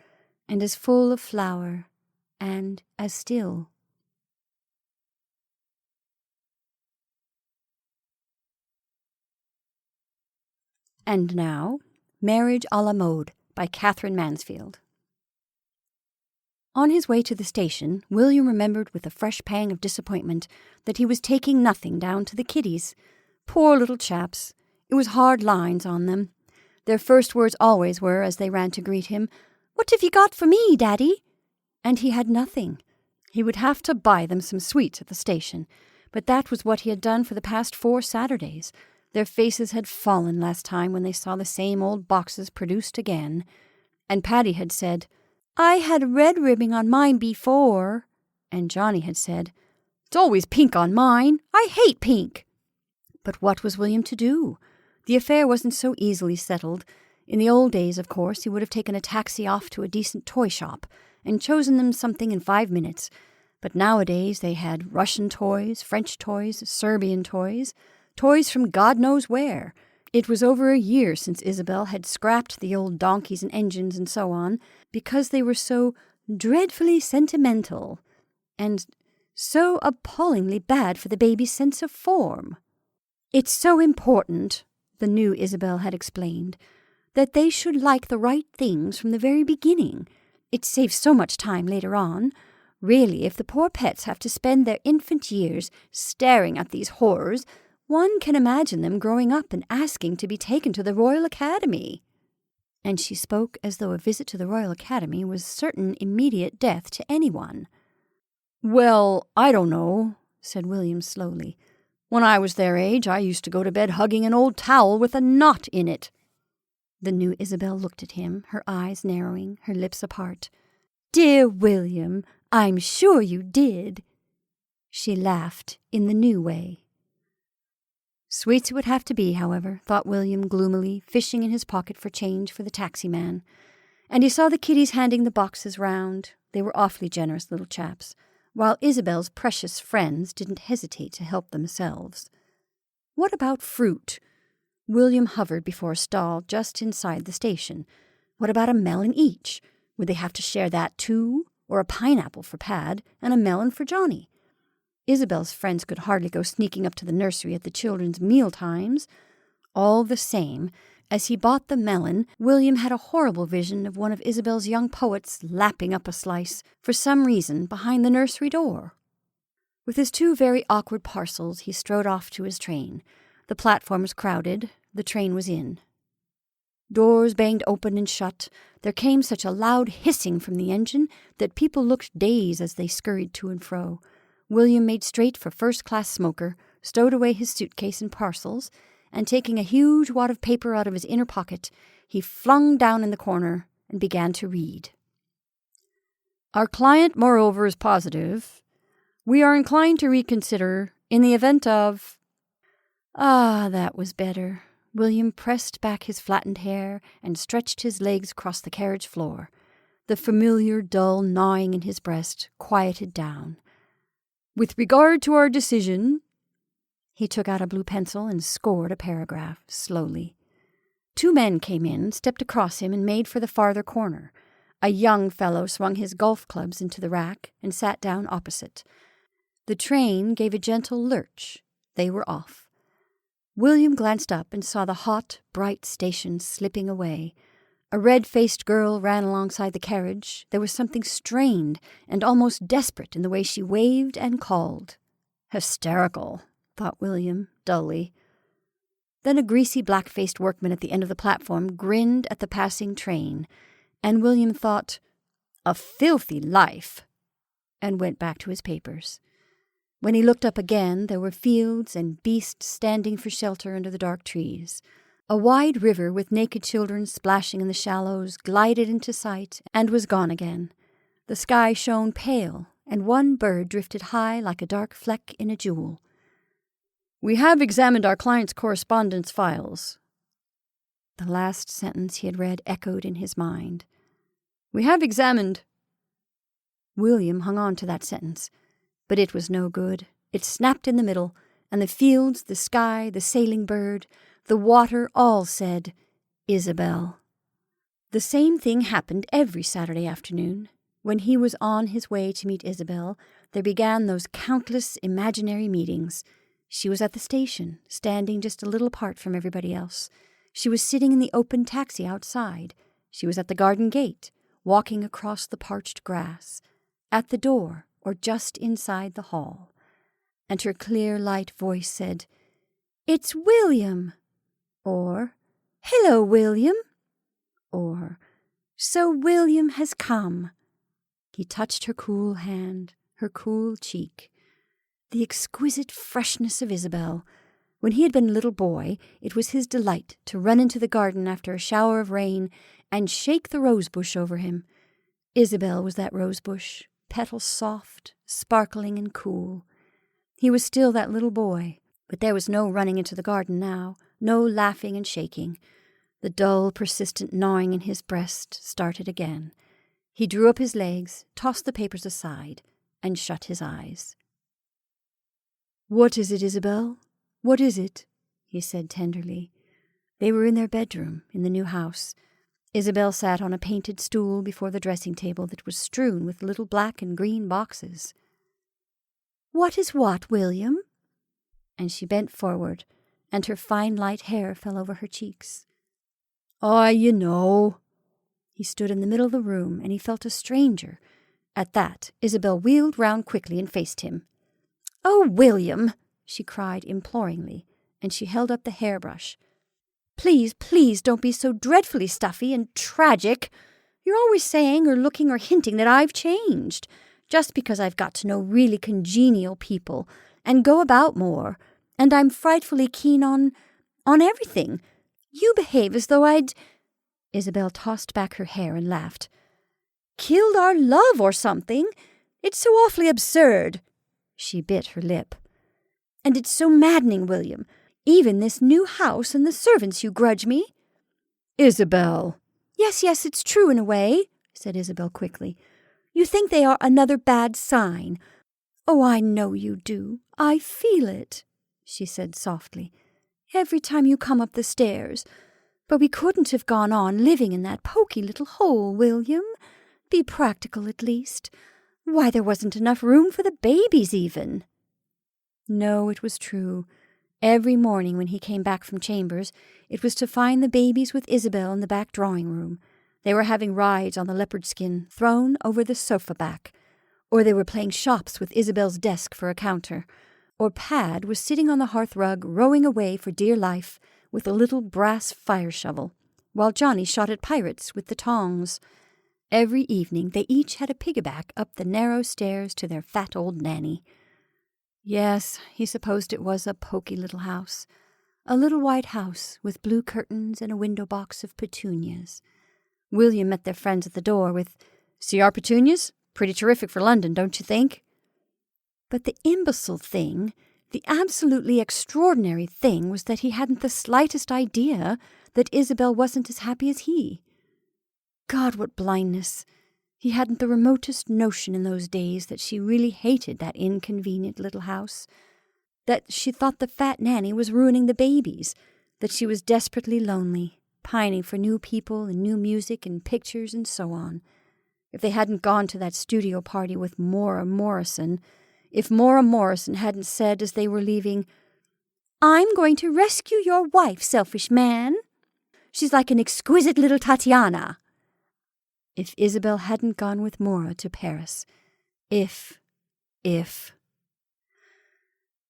and as full of flower, and as still. And now, Marriage à la Mode by Katherine Mansfield. On his way to the station, William remembered with a fresh pang of disappointment that he was taking nothing down to the kiddies. Poor little chaps. It was hard lines on them. Their first words always were, as they ran to greet him, "What have you got for me, Daddy?" And he had nothing. He would have to buy them some sweets at the station, but that was what he had done for the past 4 Saturdays. Their faces had fallen last time when they saw the same old boxes produced again. And Patty had said, "I had red ribbing on mine before." And Johnny had said, "It's always pink on mine. I hate pink." But what was William to do? The affair wasn't so easily settled. In the old days, of course, he would have taken a taxi off to a decent toy shop and chosen them something in 5 minutes. But nowadays they had Russian toys, French toys, Serbian toys, toys from God knows where. It was over a year since Isabel had scrapped the old donkeys and engines and so on, because they were so dreadfully sentimental and so appallingly bad for the baby's sense of form. "It's so important," the new Isabel had explained, "that they should like the right things from the very beginning. It saves so much time later on. Really, if the poor pets have to spend their infant years staring at these horrors, one can imagine them growing up and asking to be taken to the Royal Academy." And she spoke as though a visit to the Royal Academy was certain immediate death to anyone. "Well, I don't know," said William slowly. "When I was their age, I used to go to bed hugging an old towel with a knot in it." The new Isabel looked at him, her eyes narrowing, her lips apart. "Dear William, I'm sure you did." She laughed in the new way. Sweets it would have to be, however, thought William gloomily, fishing in his pocket for change for the taxi man. And he saw the kiddies handing the boxes round. They were awfully generous little chaps, while Isabel's precious friends didn't hesitate to help themselves. What about fruit? William hovered before a stall just inside the station. What about a melon each? Would they have to share that too? Or a pineapple for Pad and a melon for Johnny? Isabel's friends could hardly go sneaking up to the nursery at the children's meal times. All the same, as he bought the melon, William had a horrible vision of one of Isabel's young poets lapping up a slice, for some reason, behind the nursery door. With his 2 very awkward parcels, he strode off to his train. The platform was crowded. The train was in. Doors banged open and shut. There came such a loud hissing from the engine that people looked dazed as they scurried to and fro. William made straight for first-class smoker, stowed away his suitcase and parcels, and taking a huge wad of paper out of his inner pocket, he flung down in the corner and began to read. Our client, moreover, is positive. We are inclined to reconsider in the event of... Ah, that was better. William pressed back his flattened hair and stretched his legs across the carriage floor. The familiar, dull gnawing in his breast quieted down. With regard to our decision... He took out a blue pencil and scored a paragraph, slowly. 2 men came in, stepped across him, and made for the farther corner. A young fellow swung his golf clubs into the rack and sat down opposite. The train gave a gentle lurch. They were off. William glanced up and saw the hot, bright station slipping away. A red-faced girl ran alongside the carriage. There was something strained and almost desperate in the way she waved and called. Hysterical, thought William, dully. Then a greasy black-faced workman at the end of the platform grinned at the passing train, and William thought, "A filthy life," and went back to his papers. When he looked up again, there were fields and beasts standing for shelter under the dark trees. A wide river with naked children splashing in the shallows glided into sight and was gone again. The sky shone pale, and one bird drifted high like a dark fleck in a jewel. We have examined our client's correspondence files. The last sentence he had read echoed in his mind. We have examined... William hung on to that sentence, but it was no good. It snapped in the middle, and the fields, the sky, the sailing bird, the water all said, "Isabel." The same thing happened every Saturday afternoon. When he was on his way to meet Isabel, there began those countless imaginary meetings. She was at the station, standing just a little apart from everybody else. She was sitting in the open taxi outside. She was at the garden gate, walking across the parched grass, at the door or just inside the hall. And her clear, light voice said, "It's William," or "Hello, William," or "So William has come." He touched her cool hand, her cool cheek. The exquisite freshness of Isabel. When he had been a little boy, it was his delight to run into the garden after a shower of rain and shake the rosebush over him. Isabel was that rosebush, petals soft, sparkling and cool. He was still that little boy, but there was no running into the garden now, no laughing and shaking. The dull, persistent gnawing in his breast started again. He drew up his legs, tossed the papers aside, and shut his eyes. "What is it, Isabel? What is it?" he said tenderly. They were in their bedroom in the new house. Isabel sat on a painted stool before the dressing table that was strewn with little black and green boxes. "What is what, William?" And she bent forward, and her fine light hair fell over her cheeks. "Oh, you know." He stood in the middle of the room, and he felt a stranger. At that, Isabel wheeled round quickly and faced him. "Oh, William!" she cried imploringly, and she held up the hairbrush. "Please, please don't be so dreadfully stuffy and tragic. You're always saying or looking or hinting that I've changed, just because I've got to know really congenial people and go about more, and I'm frightfully keen on everything. You behave as though I'd—" Isabel tossed back her hair and laughed. "Killed our love or something. It's so awfully absurd." She bit her lip. "And it's so maddening, William. Even this new house and the servants you grudge me." "Isabel." Yes, it's true in a way," said Isabel quickly. "You think they are another bad sign. Oh, I know you do. I feel it," she said softly, "every time you come up the stairs. But we couldn't have gone on living in that poky little hole, William. Be practical at least. Why, there wasn't enough room for the babies even." No, it was true. Every morning when he came back from chambers, it was to find the babies with Isabel in the back drawing-room. They were having rides on the leopard skin thrown over the sofa back, or they were playing shops with Isabel's desk for a counter, or Pad was sitting on the hearth-rug rowing away for dear life with a little brass fire shovel, while Johnny shot at pirates with the tongs. Every evening they each had a piggyback up the narrow stairs to their fat old nanny. Yes, he supposed it was a poky little house, a little white house with blue curtains and a window box of petunias. William met their friends at the door with, "See our petunias? Pretty terrific for London, don't you think?" But the imbecile thing, the absolutely extraordinary thing, was that he hadn't the slightest idea that Isabel wasn't as happy as he. God, what blindness! He hadn't the remotest notion in those days that she really hated that inconvenient little house, that she thought the fat nanny was ruining the babies, that she was desperately lonely, pining for new people and new music and pictures and so on. If they hadn't gone to that studio party with Maura Morrison, if Maura Morrison hadn't said as they were leaving, "I'm going to rescue your wife, selfish man. She's like an exquisite little Tatiana." If Isabel hadn't gone with Maura to Paris. If.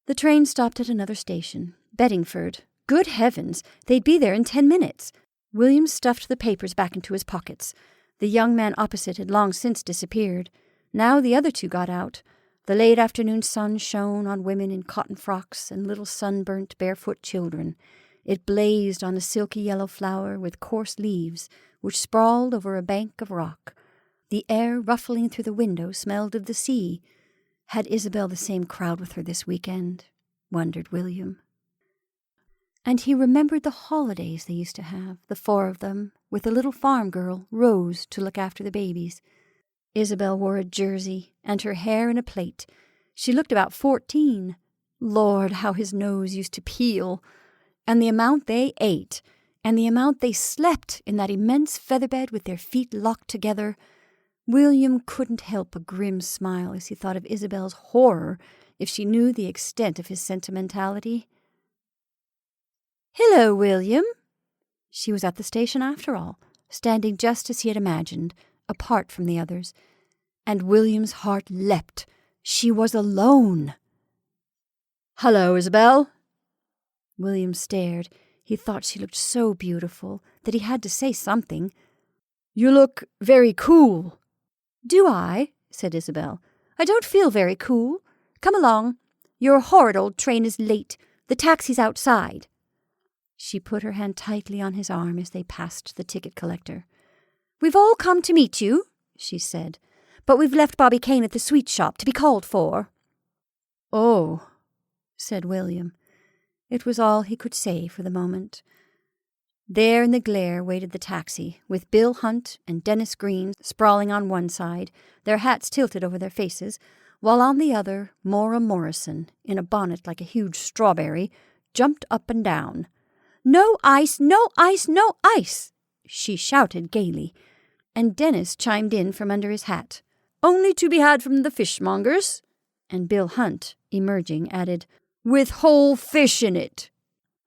The train stopped at another station, Bedingford. Good heavens, they'd be there in 10 minutes. William stuffed the papers back into his pockets. The young man opposite had long since disappeared. Now the other two got out. The late afternoon sun shone on women in cotton frocks and little sunburnt barefoot children. It blazed on a silky yellow flower with coarse leaves, which sprawled over a bank of rock. The air ruffling through the window smelled of the sea. Had Isabel the same crowd with her this weekend? Wondered William. And he remembered the holidays they used to have, the 4 of them, with the little farm girl, Rose, to look after the babies. Isabel wore a jersey, and her hair in a plait. She looked about 14. Lord, how his nose used to peel! And the amount they ate, and the amount they slept in that immense featherbed with their feet locked together. William couldn't help a grim smile as he thought of Isabel's horror if she knew the extent of his sentimentality. "Hello, William." She was at the station after all, standing just as he had imagined, apart from the others. And William's heart leapt. She was alone. "Hello, Isabel." William stared. He thought she looked so beautiful that he had to say something. "You look very cool." "Do I?" said Isabel. "I don't feel very cool. Come along. Your horrid old train is late. The taxi's outside." She put her hand tightly on his arm as they passed the ticket collector. "We've all come to meet you," she said, "but we've left Bobby Kane at the sweet shop to be called for." "Oh," said William. It was all he could say for the moment. There in the glare waited the taxi, with Bill Hunt and Dennis Green sprawling on one side, their hats tilted over their faces, while on the other Maura Morrison, in a bonnet like a huge strawberry, jumped up and down. "No ice, no ice, no ice!" she shouted gaily, and Dennis chimed in from under his hat. "Only to be had from the fishmongers." And Bill Hunt, emerging, added, "With whole fish in it."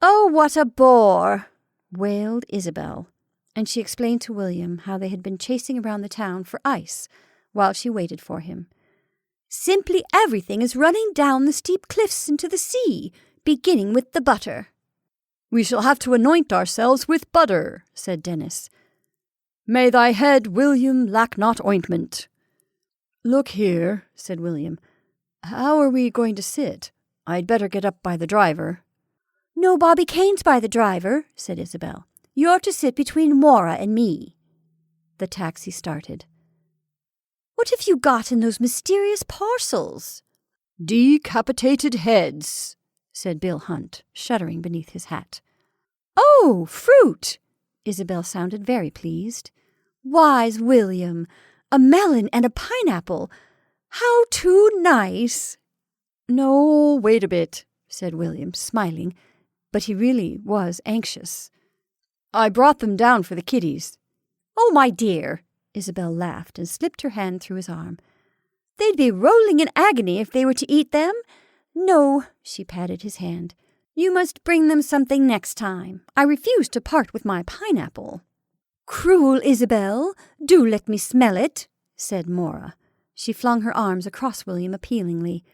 "Oh, what a bore!" wailed Isabel, and she explained to William how they had been chasing around the town for ice while she waited for him. "Simply everything is running down the steep cliffs into the sea, beginning with the butter." "We shall have to anoint ourselves with butter," said Dennis. "May thy head, William, lack not ointment." "Look here," said William. "How are we going to sit? I'd better get up by the driver." "No, Bobby Kane's by the driver," said Isabel. "You're to sit between Maura and me." The taxi started. "What have you got in those mysterious parcels?" "Decapitated heads," said Bill Hunt, shuddering beneath his hat. "Oh, fruit!" Isabel sounded very pleased. "Wise William, a melon and a pineapple. How too nice!" "No, wait a bit," said William, smiling, but he really was anxious. "I brought them down for the kiddies." "Oh, my dear," Isabel laughed and slipped her hand through his arm. "They'd be rolling in agony if they were to eat them. No," she patted his hand. "You must bring them something next time. I refuse to part with my pineapple." "Cruel Isabel, do let me smell it," said Maura. She flung her arms across William appealingly.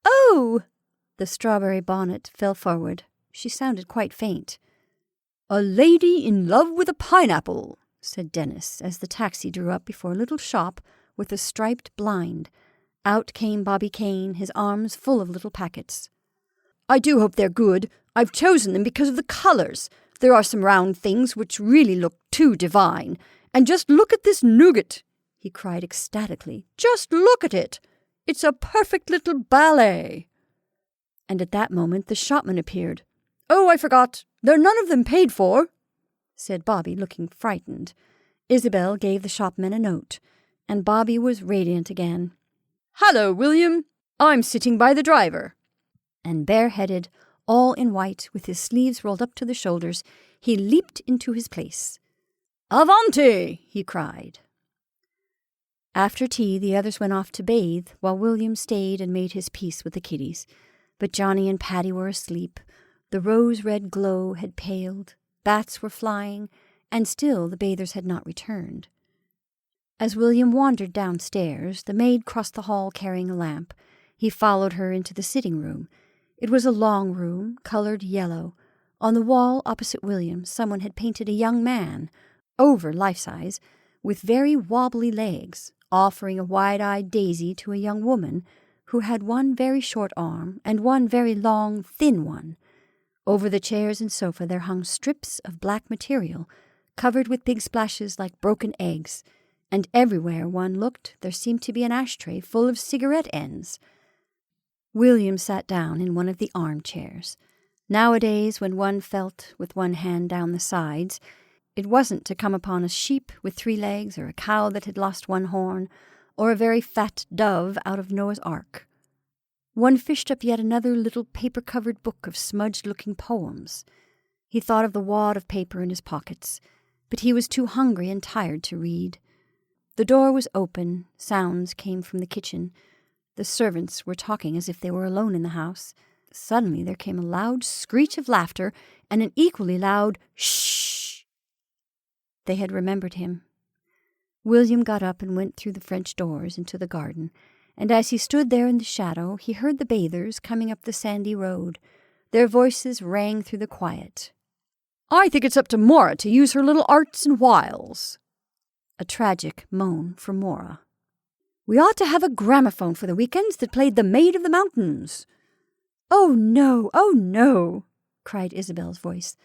"Oh!" The strawberry bonnet fell forward. She sounded quite faint. "A lady in love with a pineapple," said Dennis, as the taxi drew up before a little shop with a striped blind. Out came Bobby Kane, his arms full of little packets. "I do hope they're good. I've chosen them because of the colours. There are some round things which really look too divine, And just look at this nougat, he cried ecstatically. Just look at it. It's a perfect little ballet. And at that moment the shopman appeared. Oh, I forgot. They're none of them paid for, said Bobby, looking frightened. Isabel gave the shopman a note, and Bobby was radiant again. Hello, William. I'm sitting by the driver. And bareheaded, all in white, with his sleeves rolled up to the shoulders, he leaped into his place. Avanti! He cried. After tea, the others went off to bathe, while William stayed and made his peace with the kiddies. But Johnny and Patty were asleep. The rose-red glow had paled, bats were flying, and still the bathers had not returned. As William wandered downstairs, the maid crossed the hall carrying a lamp. He followed her into the sitting-room. It was a long room, colored yellow. On the wall opposite William, someone had painted a young man, over life-size, with very wobbly legs, offering a wide-eyed daisy to a young woman who had one very short arm and one very long, thin one. Over the chairs and sofa there hung strips of black material, covered with big splashes like broken eggs, and everywhere one looked there seemed to be an ashtray full of cigarette ends. William sat down in one of the armchairs. Nowadays, when one felt with one hand down the sides, it wasn't to come upon a sheep with 3 legs, or a cow that had lost one horn, or a very fat dove out of Noah's Ark. One fished up yet another little paper-covered book of smudged-looking poems. He thought of the wad of paper in his pockets, but he was too hungry and tired to read. The door was open. Sounds came from the kitchen. The servants were talking as if they were alone in the house. Suddenly there came a loud screech of laughter and an equally loud shh. They had remembered him. William got up and went through the French doors into the garden, and as he stood there in the shadow, he heard the bathers coming up the sandy road. Their voices rang through the quiet. I think it's up to Mora to use her little arts and wiles. A tragic moan from Mora. We ought to have a gramophone for the weekends that played The Maid of the Mountains. Oh, no, cried Isabel's voice.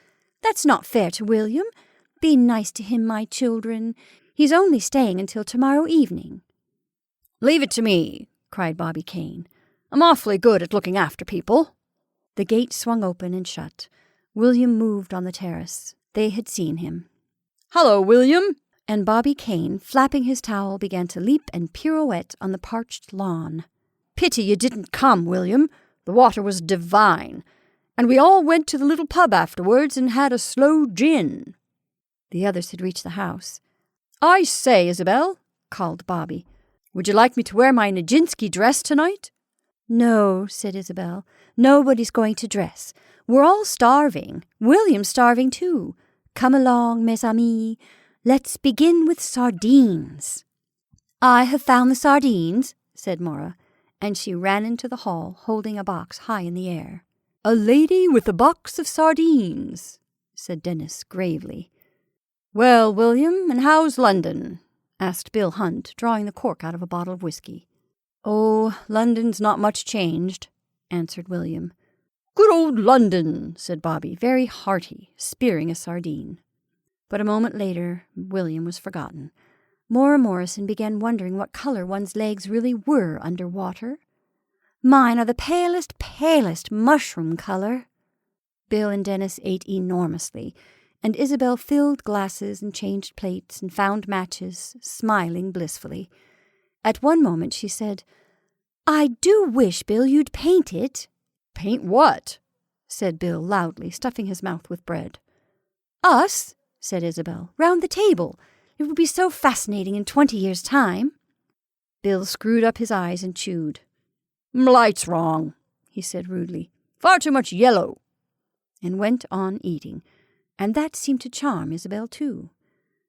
That's not fair to William. Be nice to him, my children. He's only staying until tomorrow evening. Leave it to me, cried Bobby Kane. I'm awfully good at looking after people. The gate swung open and shut. William moved on the terrace. They had seen him. Hello, William! And Bobby Kane, flapping his towel, began to leap and pirouette on the parched lawn. Pity you didn't come, William. The water was divine. And we all went to the little pub afterwards and had a sloe gin. The others had reached the house. I say, Isabel, called Bobby, would you like me to wear my Nijinsky dress tonight? No, said Isabel. Nobody's going to dress. We're all starving. William's starving too. Come along, mes amis. Let's begin with sardines. I have found the sardines, said Mora, and she ran into the hall, holding a box high in the air. A lady with a box of sardines, said Dennis gravely. Well, William, and how's London? Asked Bill Hunt, drawing the cork out of a bottle of whiskey. Oh, London's not much changed, answered William. Good old London, said Bobby, very hearty, spearing a sardine. But a moment later, William was forgotten. Mora Morrison began wondering what color one's legs really were under water. Mine are the palest mushroom color. Bill and Dennis ate enormously, and Isabel filled glasses and changed plates and found matches, smiling blissfully. At one moment she said, I do wish, Bill, you'd paint it. Paint what? Said Bill loudly, stuffing his mouth with bread. Us, said Isabel, round the table. It would be so fascinating in 20 years' time. Bill screwed up his eyes and chewed. Light's wrong, he said rudely. Far too much yellow. And went on eating, and that seemed to charm Isabel too.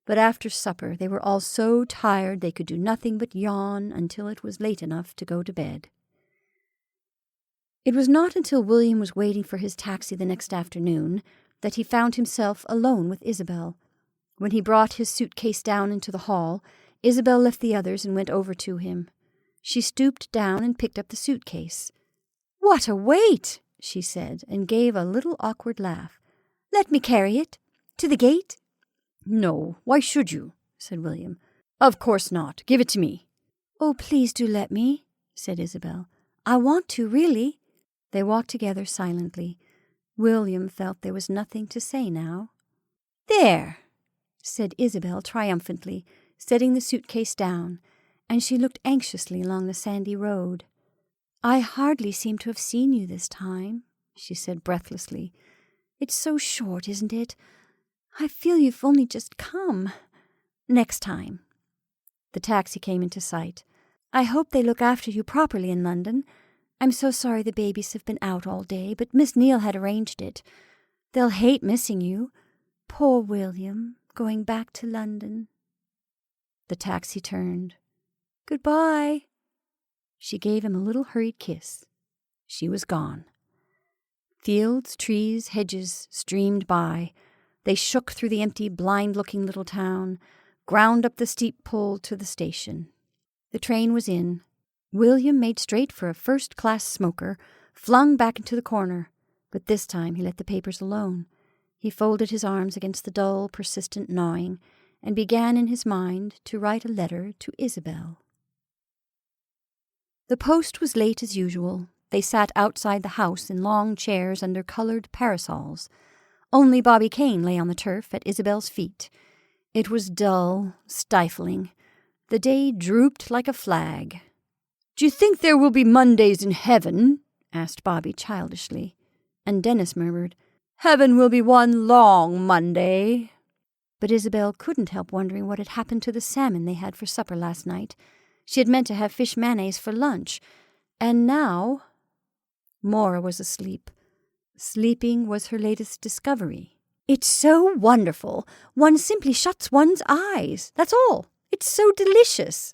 But after supper they were all so tired they could do nothing but yawn until it was late enough to go to bed. It was not until William was waiting for his taxi the next afternoon that he found himself alone with Isabel. When he brought his suitcase down into the hall, Isabel left the others and went over to him. She stooped down and picked up the suitcase. What a weight, she said, and gave a little awkward laugh. Let me carry it. To the gate? No, why should you? said William. "Of course not. Give it to me." "Oh, please do let me," said Isabel. "I want to, really." They walked together silently. William felt there was nothing to say now. "There," said Isabel triumphantly, setting the suitcase down, and she looked anxiously along the sandy road. "I hardly seem to have seen you this time," she said breathlessly. "It's so short, isn't it? I feel you've only just come. Next time." The taxi came into sight. "I hope they look after you properly in London. I'm so sorry the babies have been out all day, but Miss Neal had arranged it. They'll hate missing you. Poor William, going back to London." The taxi turned. "Goodbye." She gave him a little hurried kiss. She was gone. Fields, trees, hedges streamed by. They shook through the empty, blind-looking little town, ground up the steep pull to the station. The train was in. William made straight for a first-class smoker, flung back into the corner, but this time he let the papers alone. He folded his arms against the dull, persistent gnawing, and began in his mind to write a letter to Isabel. The post was late as usual. They sat outside the house in long chairs under coloured parasols. Only Bobby Kane lay on the turf at Isabel's feet. It was dull, stifling. The day drooped like a flag. "Do you think there will be Mondays in heaven?" asked Bobby childishly. And Dennis murmured, "Heaven will be one long Monday." But Isabel couldn't help wondering what had happened to the salmon they had for supper last night. She had meant to have fish mayonnaise for lunch. And now Mora was asleep. Sleeping was her latest discovery. "It's so wonderful. One simply shuts one's eyes. That's all. It's so delicious."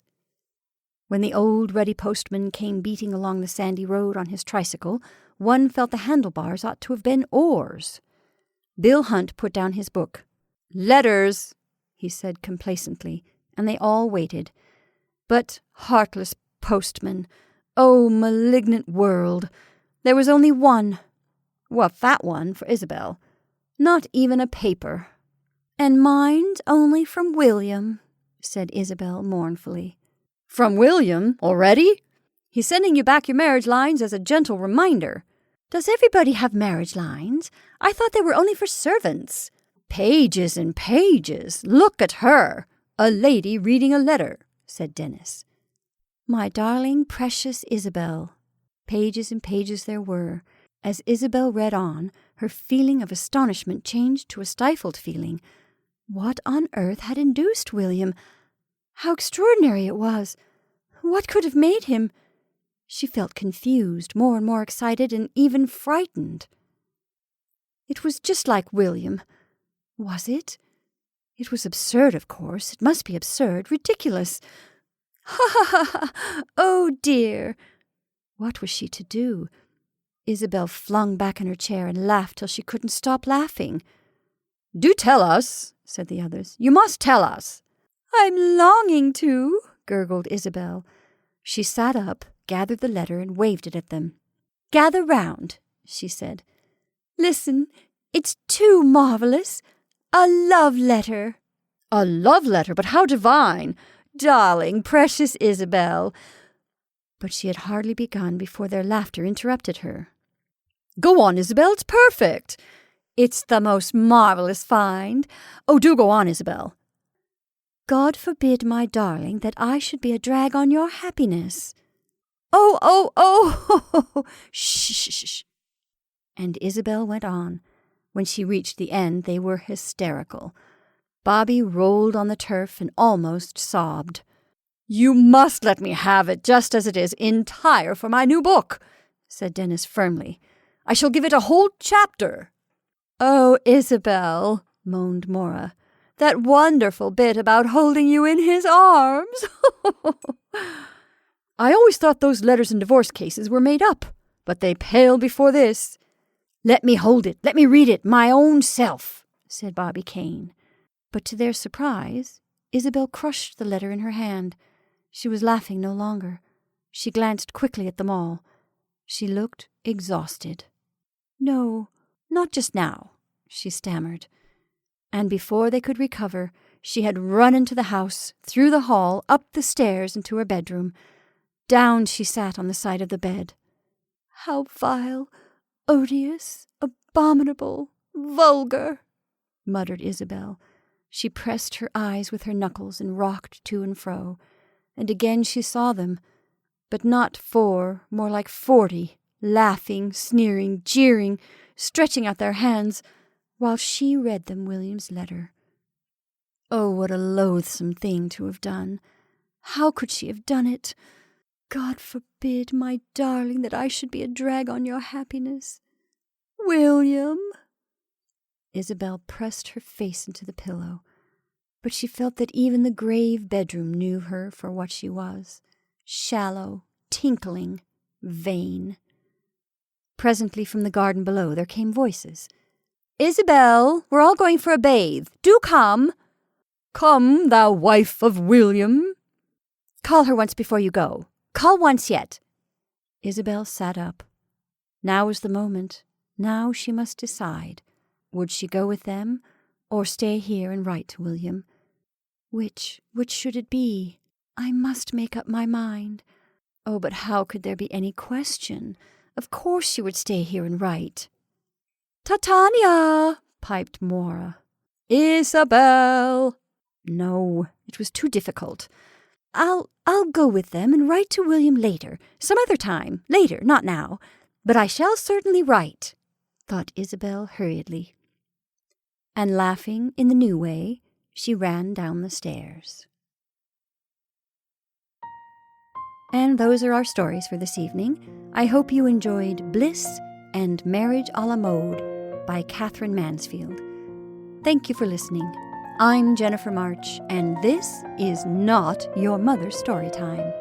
When the old ruddy postman came beating along the sandy road on his tricycle, one felt the handlebars ought to have been oars. Bill Hunt put down his book. "Letters," he said complacently, and they all waited. But heartless postman, oh, malignant world, there was only one. Well, a fat one for Isabel. Not even a paper. "And mine's only from William," said Isabel mournfully. "From William? Already? He's sending you back your marriage lines as a gentle reminder." "Does everybody have marriage lines? I thought they were only for servants." "Pages and pages. Look at her. A lady reading a letter," said Dennis. "My darling, precious Isabel." Pages and pages there were. As Isabel read on, her feeling of astonishment changed to a stifled feeling. What on earth had induced William? How extraordinary it was! What could have made him? She felt confused, more and more excited, and even frightened. It was just like William. Was it? It was absurd, of course. It must be absurd, ridiculous. Ha ha ha ha! Oh dear! What was she to do? Isabel flung back in her chair and laughed till she couldn't stop laughing. "Do tell us," said the others. "You must tell us." "I'm longing to," gurgled Isabel. She sat up, gathered the letter, and waved it at them. "Gather round," she said. "Listen, it's too marvelous. A love letter." "A love letter? But how divine!" "Darling, precious Isabel." But she had hardly begun before their laughter interrupted her. "Go on, Isabel, it's perfect." "It's the most marvelous find." "Oh, do go on, Isabel." "God forbid, my darling, that I should be a drag on your happiness." "Oh, oh, oh!" "Shh, shh, shh." And Isabel went on. When she reached the end, they were hysterical. Bobby rolled on the turf and almost sobbed. "You must let me have it just as it is, entire, for my new book," said Dennis firmly. "I shall give it a whole chapter." "Oh, Isabel," moaned Mora, "that wonderful bit about holding you in his arms." "I always thought those letters and divorce cases were made up, but they pale before this." "Let me hold it. Let me read it, my own self," said Bobby Kane. But to their surprise, Isabel crushed the letter in her hand. She was laughing no longer. She glanced quickly at them all. She looked exhausted. "No, not just now," she stammered. And before they could recover, she had run into the house, through the hall, up the stairs into her bedroom. Down she sat on the side of the bed. "How vile, odious, abominable, vulgar," muttered Isabel. She pressed her eyes with her knuckles and rocked to and fro, and again she saw them, but not 4, more like 40, laughing, sneering, jeering, stretching out their hands, while she read them William's letter. Oh, what a loathsome thing to have done! How could she have done it? "God forbid, my darling, that I should be a drag on your happiness. William!" Isabel pressed her face into the pillow, but she felt that even the grave bedroom knew her for what she was, shallow, tinkling, vain. Presently from the garden below there came voices. "Isabel, we're all going for a bathe. Do come." "Come, thou wife of William." "Call her once before you go. Call once yet." Isabel sat up. Now was the moment. Now she must decide. Would she go with them, or stay here and write to William? Which should it be? I must make up my mind. Oh, but how could there be any question? Of course she would stay here and write. "Titania!" piped Mora. "Isabel!" No, it was too difficult. I'll go with them and write to William later, some other time, later, not now. But I shall certainly write, thought Isabel hurriedly. And laughing in the new way, she ran down the stairs. And those are our stories for this evening. I hope you enjoyed Bliss and Marriage a la Mode by Katherine Mansfield. Thank you for listening. I'm Jennifer March, and this is not your mother's story time.